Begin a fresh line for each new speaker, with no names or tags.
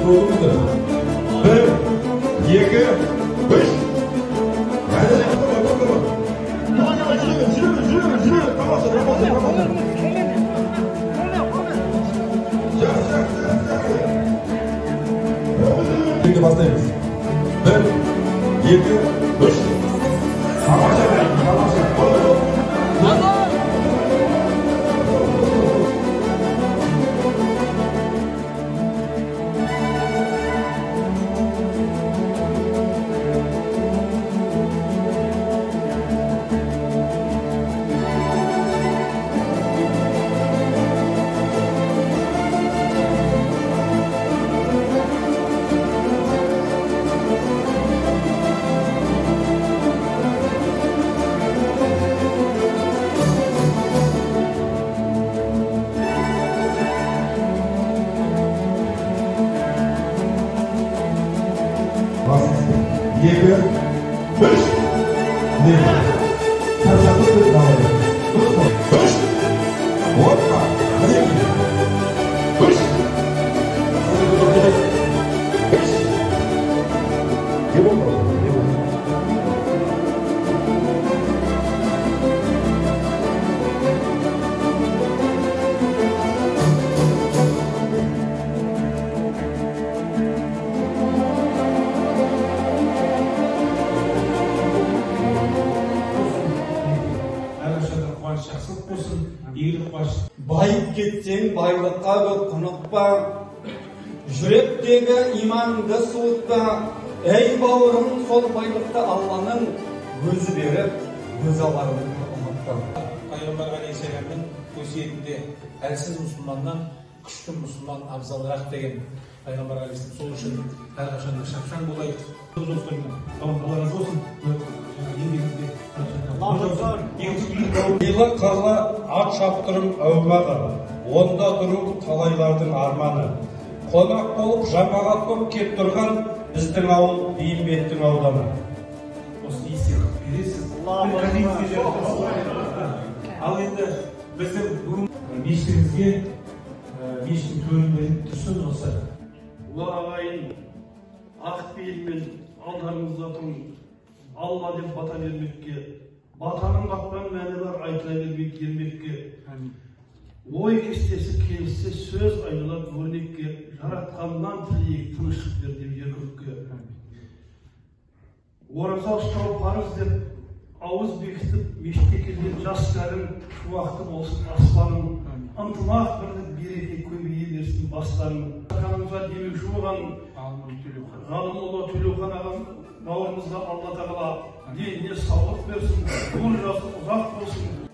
oldu mu? 1, 2, 3. Hadi. Şimdi başlayalım. 1, 2, 3. Yedi, beş, ne? Kaçaklı bir davayı. Unutma. Beş. Hoppa. Hadi. Beş. Beş. Yedi.
Жақсылық болсын, игілік болсын.
Байып кетсең, байлыққа көп құнықпа, жүректегі иманды суытпа, ей бауырым, сол байлықты Алланың өзі беріп, өз аларын ұмытпа.
Пайғамбар алейхиссаламның өсиетінде әлсіз мұсылманнан күшті мұсылман абзалырақ деген Пайғамбар алейхиссалам, сол үшін әрқашан шапшаң болайық. Allah razı olsun.
Yılı kırlı at şaptırım övmedi. Onda durup talайлардың арманы. Қонақ болып, жамағат болып кеп тұрған біздің ауыл Бейімбеттің ауданы.
Осы есе бересіз. Ал енді біздің бүгін мешітімізге мешіттің төрінде тұрсын осы.
Ағайын, Ақбейілмен алдарыңызда тұрмын. Алла деп бата бермекке, батаның қатқан мәні бар айтыла бермек ермекке. Ой кестесі келіссе сөз айналып өрнекке, жаратқаннан тілейік тыныштық бер деп еркекке. Ораза ұстау парыз деп ауыз бекітіп, мешітке келген жас кәрім шуақты болсын аспаным. Ынтымақ бірлік береке көбейе берсін бастарың. Қанымызға демеуші болған Ғалымұлы Төлеухан ағам бауырымызға Алла тағала деніне саулық берсін, өмір жасы ұзақ болсын.